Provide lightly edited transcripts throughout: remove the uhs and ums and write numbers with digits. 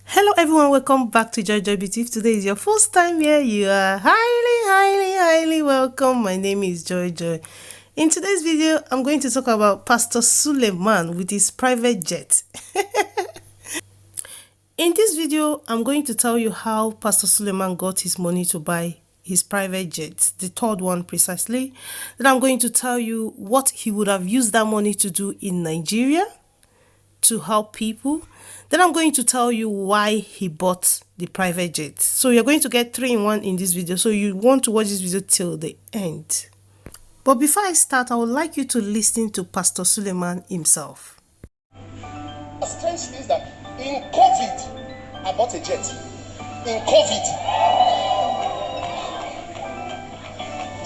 Hello everyone, welcome back to Joyjoybeauty. If today is your first time here, you are highly welcome. My name is Joyjoy. In today's video, I'm going to talk about Pastor Suleiman with his private jet. In this video, I'm going to tell you how Pastor Suleiman got his money to buy his private jet, the third one precisely. Then I'm going to tell you what he would have used that money to do in Nigeria to help people. Then I'm going to tell you why he bought the private jet. So you're going to get 3 in 1 in this video. So you want to watch this video till the end. But before I start, I would like you to listen to Pastor Suleiman himself. Strange things that in COVID, I bought a jet. In COVID,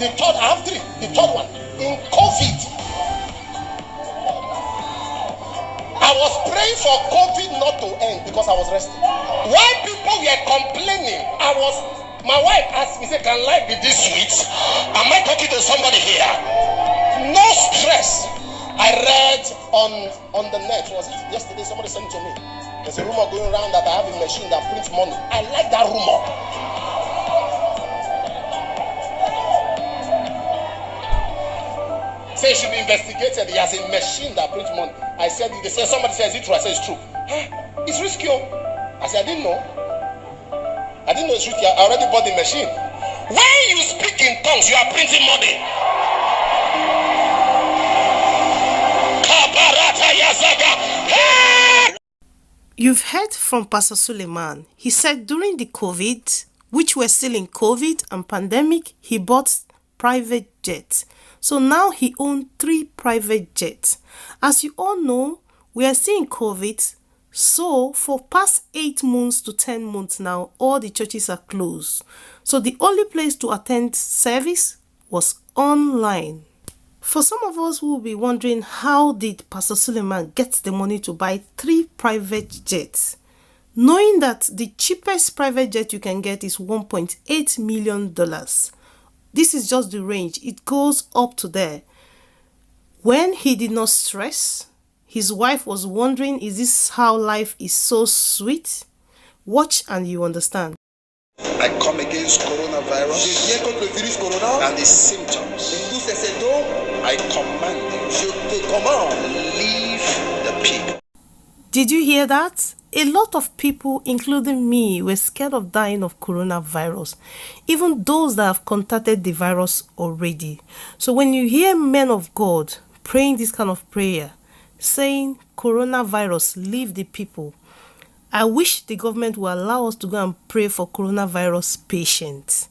I have 3. The third one. In COVID, I was praying for COVID not to end because I was resting. While people were complaining, my wife asked me, say, can life be this sweet? Am I talking to somebody here? No stress. I read on the net, was it yesterday? Somebody sent it to me. There's a rumor going around that I have a machine that prints money. I like that rumor. Say it should be investigated. He has a machine that prints money. I said, somebody says it true. I said it's true. It's risky. I said, I didn't know it's risky. I already bought the machine. When you speak in tongues, you are printing money. You've heard from Pastor Suleiman. He said during the COVID, which we're still in COVID and pandemic, he bought private jets. So now he owns 3 private jets. As you all know, we are still in COVID. So for past 8 months to 10 months now, all the churches are closed. So the only place to attend service was online. For some of us who will be wondering, how did Pastor Suleiman get the money to buy 3 private jets? Knowing that the cheapest private jet you can get is $1.8 million. This is just the range. It goes up to there. When he did not stress, his wife was wondering, is this how life is so sweet? Watch and you understand. I come against coronavirus and its symptoms. I command you, leave the people. Did you hear that? A lot of people, including me, were scared of dying of coronavirus, even those that have contacted the virus already. So when you hear men of God praying this kind of prayer, saying coronavirus, leave the people, I wish the government will allow us to go and pray for coronavirus patients.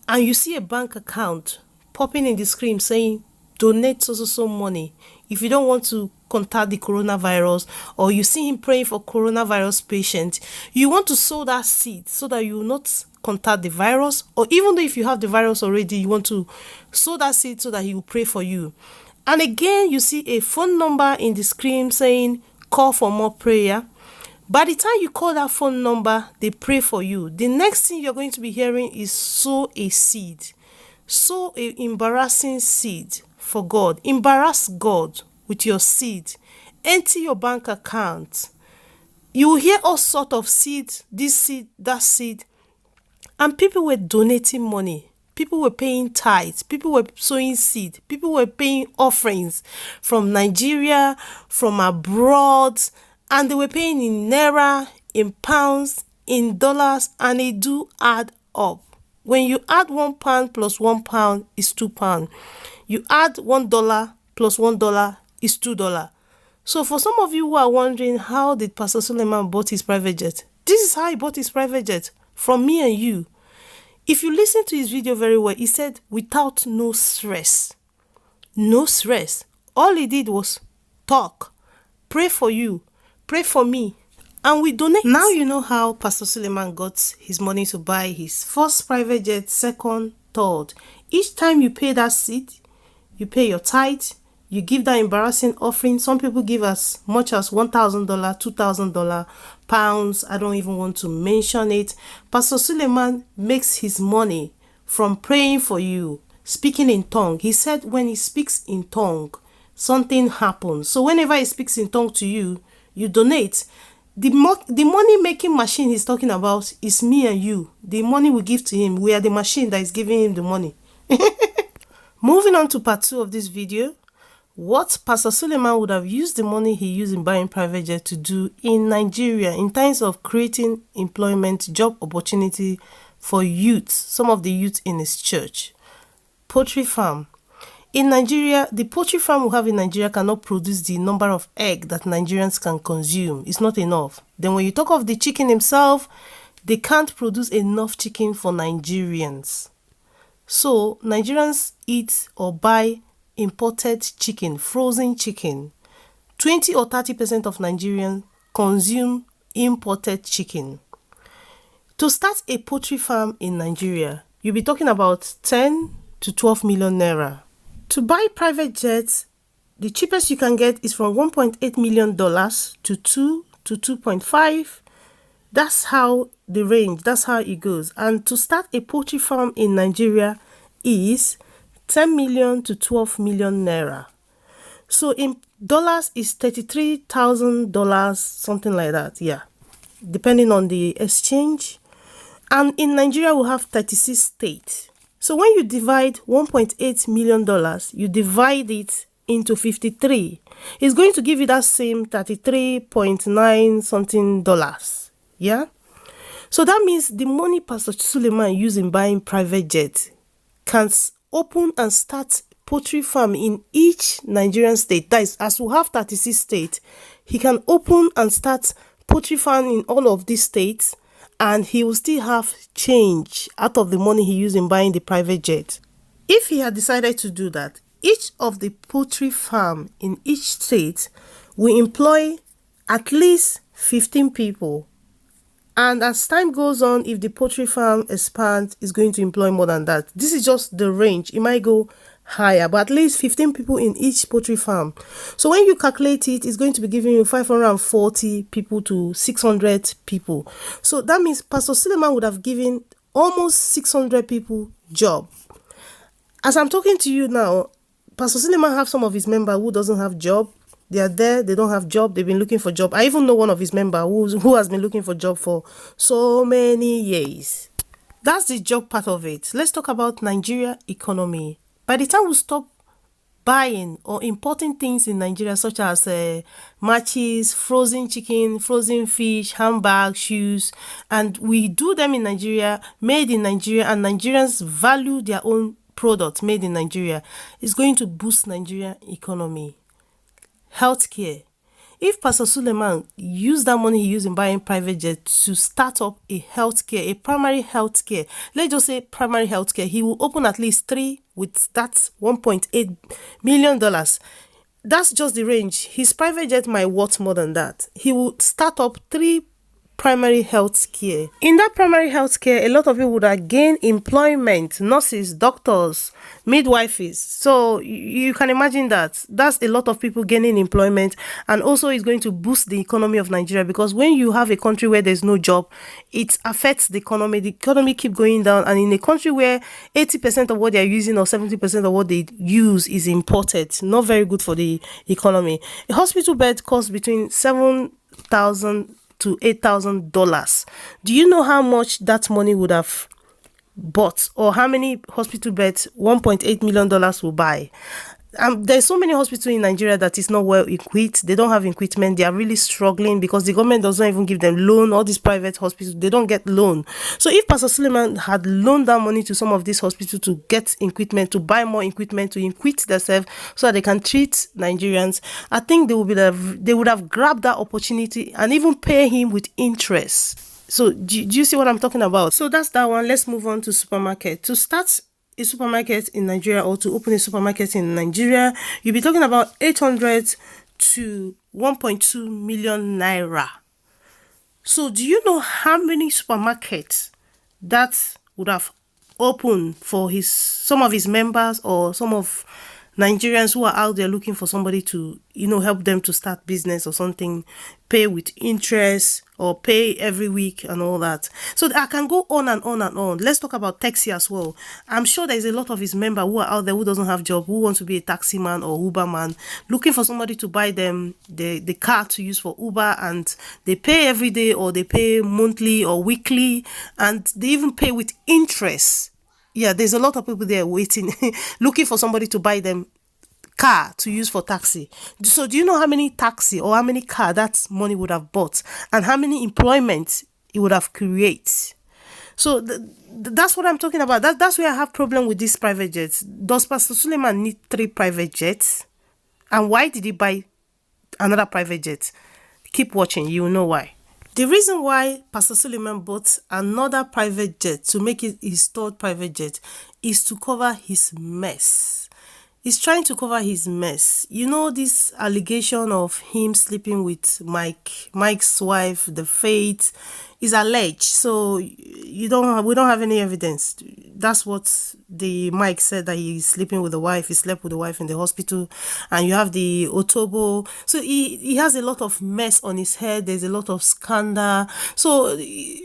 And you see a bank account popping in the screen saying, donate so money if you don't want to contact the coronavirus, or you see him praying for coronavirus patients, you want to sow that seed so that you will not contact the virus, or even though if you have the virus already, you want to sow that seed so that he will pray for you. And again, you see a phone number in the screen saying call for more prayer. By the time you call that phone number, they pray for you. The next thing you're going to be hearing is sow a seed. Sow an embarrassing seed for God. Embarrass God with your seed. Empty your bank account. You will hear all sort of seed, this seed, that seed. And people were donating money. People were paying tithes. People were sowing seed. People were paying offerings from Nigeria, from abroad. And they were paying in naira, in pounds, in dollars. And they do add up. When you add £1 plus £1 is £2. You add $1 plus $1 is $2. So for some of you who are wondering, how did Pastor Suleiman bought his private jet? This is how he bought his private jet, from me and you. If you listen to his video very well, he said without no stress. No stress. All he did was talk, pray for you, pray for me, and we donate. Now you know how Pastor Suleiman got his money to buy his first private jet, second, third. Each time you pay that seed, you pay your tithe, you give that embarrassing offering. Some people give as much as $1,000, $2,000, pounds. I don't even want to mention it. Pastor Suleiman makes his money from praying for you, speaking in tongue. He said when he speaks in tongue, something happens. So whenever he speaks in tongue to you, you donate. The money making machine he's talking about is me and you. The money we give to him, we are the machine that is giving him the money. Moving on to part 2 of this video, what Pastor Suleiman would have used the money he used in buying private jet to do in Nigeria in terms of creating employment, job opportunity for youth, some of the youth in his church. Poultry farm. In Nigeria, the poultry farm we have in Nigeria cannot produce the number of eggs that Nigerians can consume. It's not enough. Then when you talk of the chicken himself, they can't produce enough chicken for Nigerians. So Nigerians eat or buy imported chicken, frozen chicken. 20 or 30% of Nigerians consume imported chicken. To start a poultry farm in Nigeria, you'll be talking about 10 to 12 million naira. To buy private jets, the cheapest you can get is from $1.8 million to 2 to 2.5. That's how the range, that's how it goes. And to start a poultry farm in Nigeria is 10 million to 12 million naira. So in dollars is $33,000, something like that, yeah, depending on the exchange. And in Nigeria, we have 36 states. So when you divide $1.8 million, you divide it into 53. It's going to give you that same 33.9 something dollars. Yeah. So that means the money Pastor Suleiman used in buying private jets can open and start poultry farm in each Nigerian state. That is, as we have 36 states, he can open and start poultry farm in all of these states, and he will still have change out of the money he used in buying the private jet. If he had decided to do that, each of the poultry farm in each state will employ at least 15 people. And as time goes on, if the poultry farm expands, it's going to employ more than that. This is just the range. It might go higher, but at least 15 people in each poultry farm. So when you calculate it, it's going to be giving you 540 people to 600 people. So that means Pastor Suleiman would have given almost 600 people job. As I'm talking to you now, Pastor Suleiman have some of his members who doesn't have job. They are there, they don't have job, they've been looking for job. I even know one of his members who has been looking for job for so many years. That's the job part of it. Let's talk about Nigeria economy. By the time we stop buying or importing things in Nigeria, such as matches, frozen chicken, frozen fish, handbags, shoes, and we do them in Nigeria, made in Nigeria, and Nigerians value their own products made in Nigeria, it's going to boost Nigeria economy. Healthcare. If Pastor Suleiman used that money he used in buying private jet to start up a healthcare, a primary healthcare, let's just say primary healthcare, he will open at least 3 with that $1.8 million. That's just the range. His private jet might worth more than that. He will start up 3 primary health care. In that primary health care, a lot of people would have gained employment, nurses, doctors, midwives. So you can imagine that. That's a lot of people gaining employment, and also it's going to boost the economy of Nigeria, because when you have a country where there's no job, it affects the economy keep going down, and in a country where 80% of what they're using or 70% of what they use is imported, not very good for the economy. A hospital bed costs between $7,000 to $8,000. Do you know how much that money would have bought, or how many hospital beds $1.8 million will buy? There's so many hospitals in Nigeria that is not well equipped. They don't have equipment. They are really struggling because the government doesn't even give them loan. All these private hospitals, they don't get loan. So if Pastor Suleiman had loaned that money to some of these hospitals to get equipment, to buy more equipment, to equip themselves so that they can treat Nigerians, I think they would have grabbed that opportunity and even pay him with interest. So do you see what I'm talking about? So that's that one. Let's move on to supermarket. To start a supermarket in Nigeria, or to open a supermarket in Nigeria, you'll be talking about 800 to 1.2 million naira. So do you know how many supermarkets that would have opened for some of his members, or some of Nigerians who are out there looking for somebody to, help them to start business or something, pay with interest, or pay every week and all that. So I can go on and on and on. Let's talk about taxi as well. I'm sure there's a lot of his members who are out there who doesn't have job, who want to be a taxi man or Uber man, looking for somebody to buy them the car to use for Uber, and they pay every day or they pay monthly or weekly, and they even pay with interest. Yeah, there's a lot of people there waiting, looking for somebody to buy them car to use for taxi. So do you know how many taxi or how many car that money would have bought, and how many employment it would have created? So that's what I'm talking about. That's where I have problem with these private jets. Does Pastor Suleiman need 3 private jets? And why did he buy another private jet? Keep watching, you will know why. The reason why Pastor Suleiman bought another private jet to make it his 3rd private jet is to cover his mess. He's trying to cover his mess. You know, this allegation of him sleeping with Mike's wife, the Faith, is alleged. So we don't have any evidence. That's what the Mike said, that he's sleeping with the wife. He slept with the wife in the hospital. And you have the Otobo. So he has a lot of mess on his head. There's a lot of scandal. So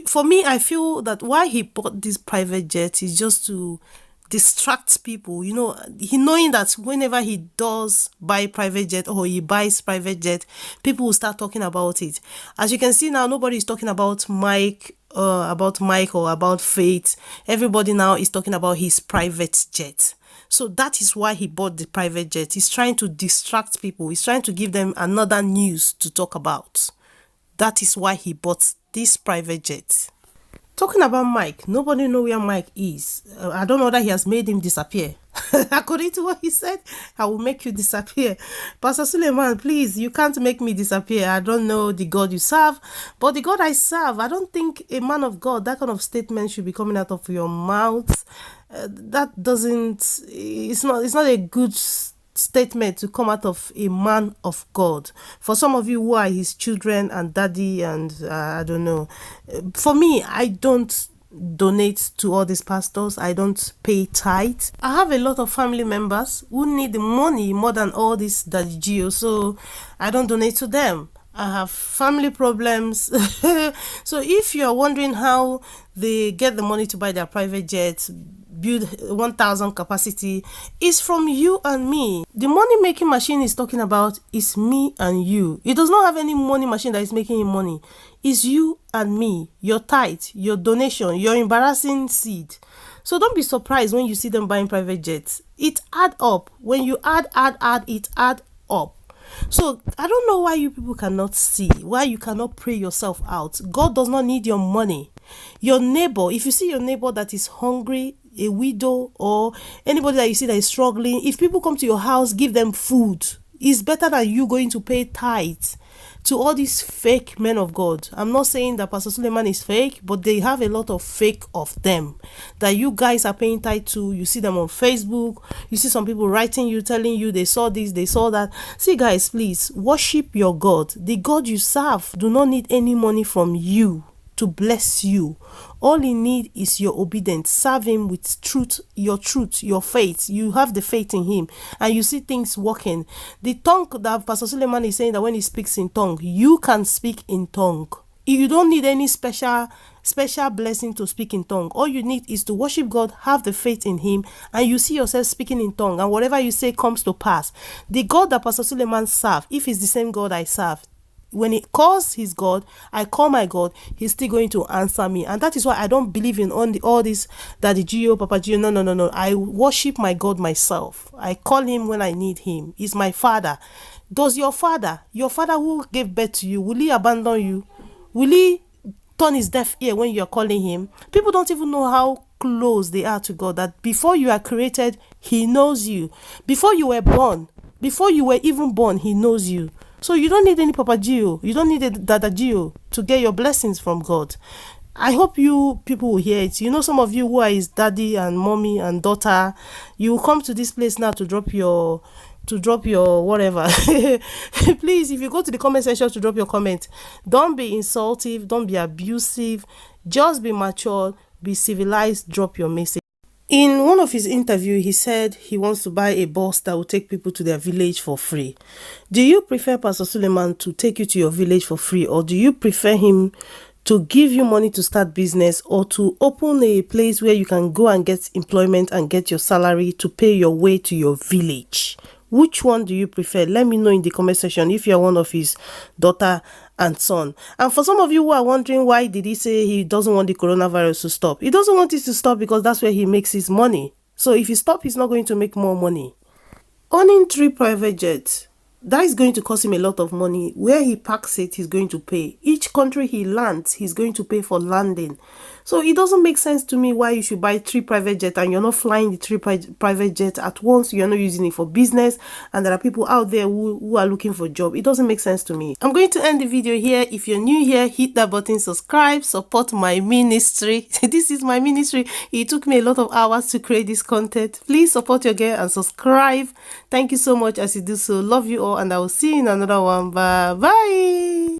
for me, I feel that why he bought this private jet is just to distracts people. You know, he knowing that whenever he does buy private jet or he buys private jet, people will start talking about it. As you can see now, nobody is talking about Mike or about Faith. Everybody now is talking about his private jet. So that is why he bought the private jet. He's trying to distract people. He's trying to give them another news to talk about. That is why he bought this private jet. Talking about Mike, nobody know where Mike is. I don't know that he has made him disappear. According to what he said, I will make you disappear. Pastor Suleiman, please, you can't make me disappear. I don't know the God you serve, but the God I serve, I don't think a man of God, that kind of statement should be coming out of your mouth. It's not a good statement to come out of a man of God. For some of you who are his children and daddy and I don't know. For me, I don't donate to all these pastors. I don't pay tithe. I have a lot of family members who need the money more than all this daddy Geo, so I don't donate to them. I have family problems. So if you're wondering how they get the money to buy their private jets, build 1,000 capacity, is from you and me. The money making machine is talking about is me and you. It does not have any money machine that is making him money. It's you and me, your tithe, your donation, your embarrassing seed. So don't be surprised when you see them buying private jets. It add up. When you add, it add up. So I don't know why you people cannot see, why you cannot pray yourself out. God does not need your money. Your neighbor, if you see your neighbor that is hungry, a widow, or anybody that you see that is struggling, if people come to your house, give them food. It's better than you going to pay tithes to all these fake men of God. I'm not saying that Pastor Suleiman is fake, but they have a lot of fake of them that you guys are paying tithe to. You see them on Facebook. You see some people writing you, telling you they saw this, they saw that. See, guys, please worship your God. The God you serve do not need any money from you to bless you. All he need is your obedience. Serve him with truth, your faith. You have the faith in him and you see things working. The tongue that Pastor Suleiman is saying, that when he speaks in tongue, you can speak in tongue. You don't need any special blessing to speak in tongue. All you need is to worship God, have the faith in him, and you see yourself speaking in tongue, and whatever you say comes to pass. The God that Pastor Suleiman serve, if it's the same God I serve, when he calls his God, I call my God, he's still going to answer me. And that is why I don't believe in all this Daddy Gio, Papa Gio. No. I worship my God myself. I call him when I need him. He's my father. Does your father who gave birth to you, will he abandon you? Will he turn his deaf ear when you're calling him? People don't even know how close they are to God, that before you are created, he knows you. Before you were even born, he knows you. So you don't need any Papa Gio. You don't need a Dada Gio to get your blessings from God. I hope you people will hear it. You know, some of you who are his daddy and mommy and daughter, you will come to this place now to drop your whatever. Please, if you go to the comment section to drop your comment, don't be insultive, don't be abusive, just be mature, be civilized, drop your message. In one of his interviews, he said he wants to buy a bus that will take people to their village for free. Do you prefer Pastor Suleiman to take you to your village for free, or do you prefer him to give you money to start business, or to open a place where you can go and get employment and get your salary to pay your way to your village? Which one do you prefer? Let me know in the comment section if you're one of his daughter and son. And for some of you who are wondering why did he say he doesn't want the coronavirus to stop, he doesn't want it to stop because that's where he makes his money. So if he stops, he's not going to make more money. Owning 3 private jets, that is going to cost him a lot of money. Where he parks it, he's going to pay. Each country he lands, he's going to pay for landing. So it doesn't make sense to me why you should buy 3 private jets and you're not flying the 3 private jets at once. You're not using it for business, and there are people out there who are looking for a job. It doesn't make sense to me. I'm going to end the video here. If you're new here, hit that button, subscribe, support my ministry. This is my ministry. It took me a lot of hours to create this content. Please support your girl and subscribe. Thank you so much as you do so. Love you all, and I will see you in another one. Bye bye.